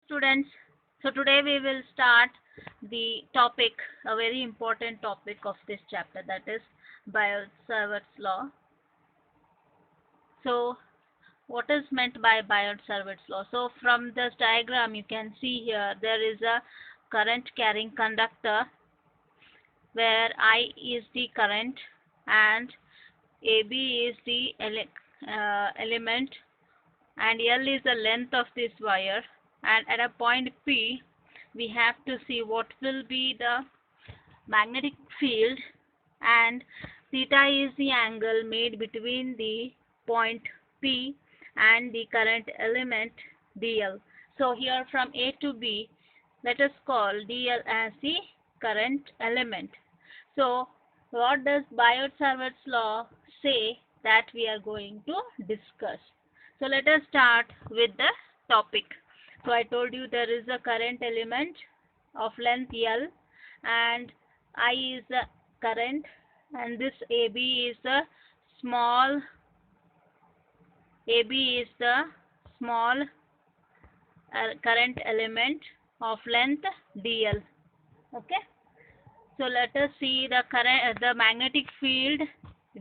Students, so today we will start the topic, a very important topic of this chapter, that is Biot-Savart's law. So what is meant by Biot-Savart's law? So from this diagram you can see here there is a current carrying conductor where I is the current and AB is the element and L is the length of this wire, and at a point P we have to see what will be the magnetic field, and theta is the angle made between the point P and the current element dl. So here from A to B, let us call dl as the current element. So what does Biot-Savart's law say that we are going to discuss? So let us start with the topic. So I told you there is a current element of length L and I is the current, and this AB is the small small current element of length dl. Okay, so let us see the the magnetic field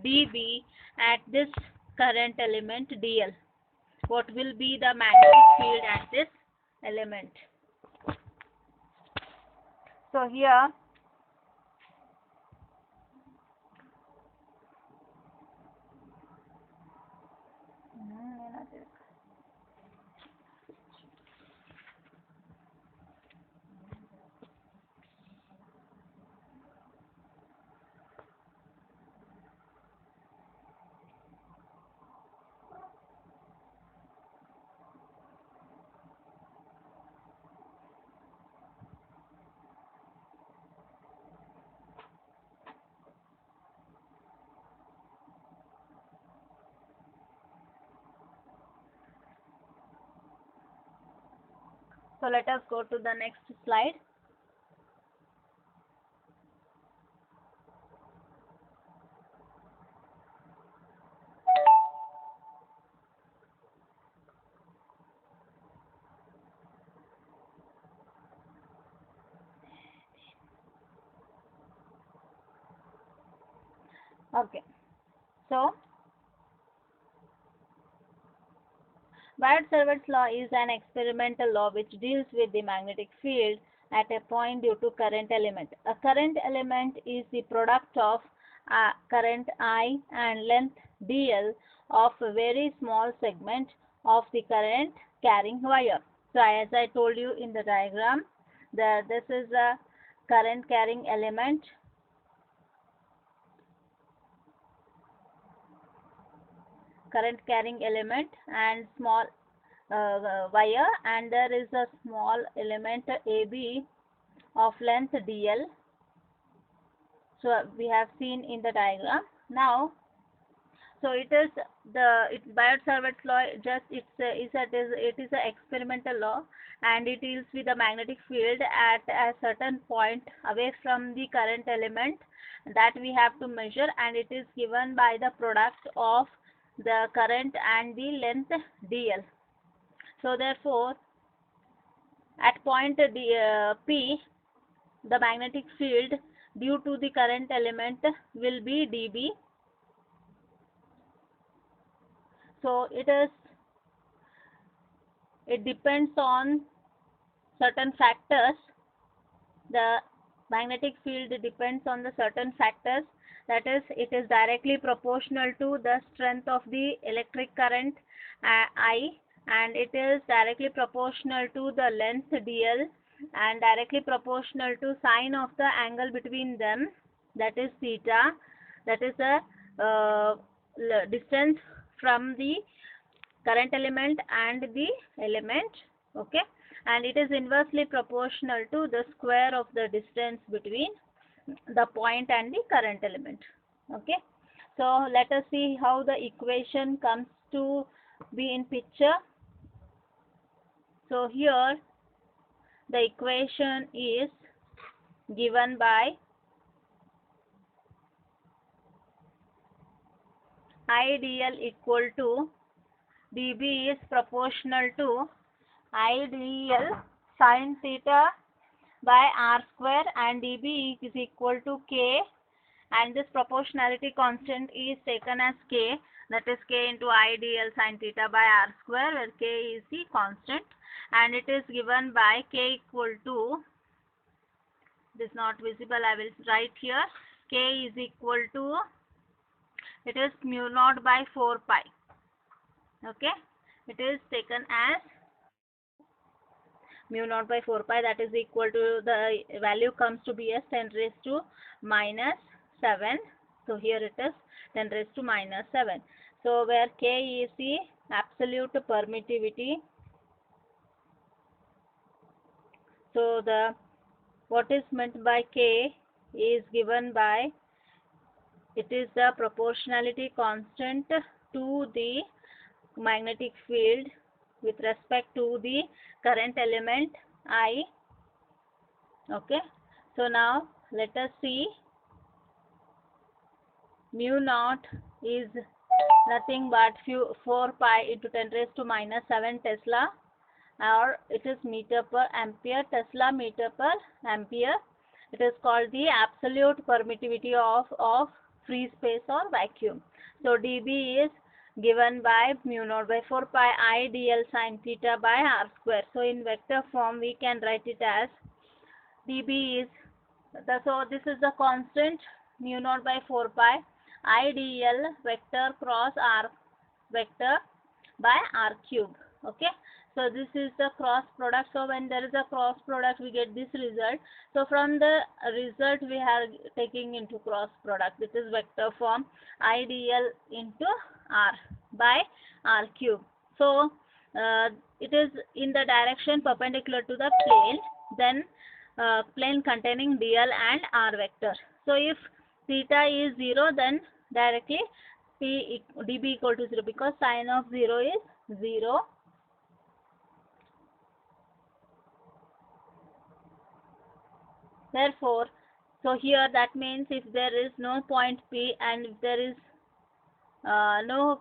dB at this current element dl. What will be the magnetic field at this element? So here so let us go to the next slide. Okay, so Biot-Savart's law is an experimental law which deals with the magnetic field at a point due to current element. A current element is the product of current I and length dl of a very small segment of the current carrying wire. So as I told you in the diagram, this is a current carrying element and small wire, and there is a small element AB of length dl. So we have seen in the diagram. Now, so it is Biot-Savart's law. Just it is an experimental law, and it deals with the magnetic field at a certain point away from the current element that we have to measure, and it is given by the product of the current and the length dl. So therefore, at point P, the magnetic field due to the current element will be dB. So it depends on certain factors. The magnetic field depends on the certain factors, that is, it is directly proportional to the strength of the electric current I, and it is directly proportional to the length dl, and directly proportional to sine of the angle between them, that is theta, that is the distance from the current element and the element. Okay, and it is inversely proportional to the square of the distance between the point and the current element. Okay, so let us see how the equation comes to be in picture. So here the equation is given by IDL equal to dB is proportional to IDL sine theta by r square, and dB is equal to k, and this proportionality constant is taken as k, that is k into I dl sine theta by r square, where k is the constant, and it is given by k equal to, it is not visible, I will write here, k is equal to, it is mu naught by 4 pi. Okay, it is taken as mu naught by 4 pi, that is equal to, the value comes to be as 10 raised to minus 7. So here it is 10 raised to minus 7. So where k is the absolute permittivity. So the what is meant by k is given by, it is the proportionality constant to the magnetic field with respect to the current element I. Okay, so now let us see, mu naught is nothing but 4 pi into 10 raised to minus 7 Tesla, or it is meter per ampere, Tesla meter per ampere. It is called the absolute permittivity of free space or vacuum. So dB is given by mu naught by 4 pi I dl sine theta by r square. So in vector form we can write it as dB is so this is the constant mu naught by 4 pi I dl vector cross r vector by r cube. Okay, so this is the cross product. So when there is a cross product we get this result. So from the result we are taking into cross product, this is vector form I dl into r by r cube. So it is in the direction perpendicular to the plane, then plane containing dl and r vector. So if theta is 0, then directly dB equal to 0, because sine of 0 is 0. Therefore, so here that means if there is no point P, and if there is no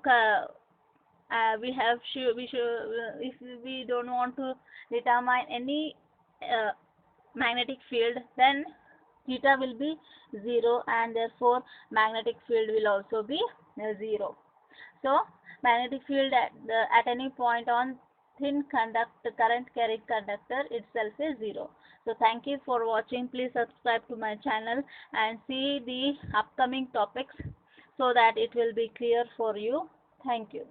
if we don't want to determine any magnetic field, then theta will be 0, and therefore magnetic field will also be 0. So magnetic field at any point on thin current carrying conductor itself is 0. So thank you for watching. Please subscribe to my channel and see the upcoming topics so that it will be clear for you. Thank you.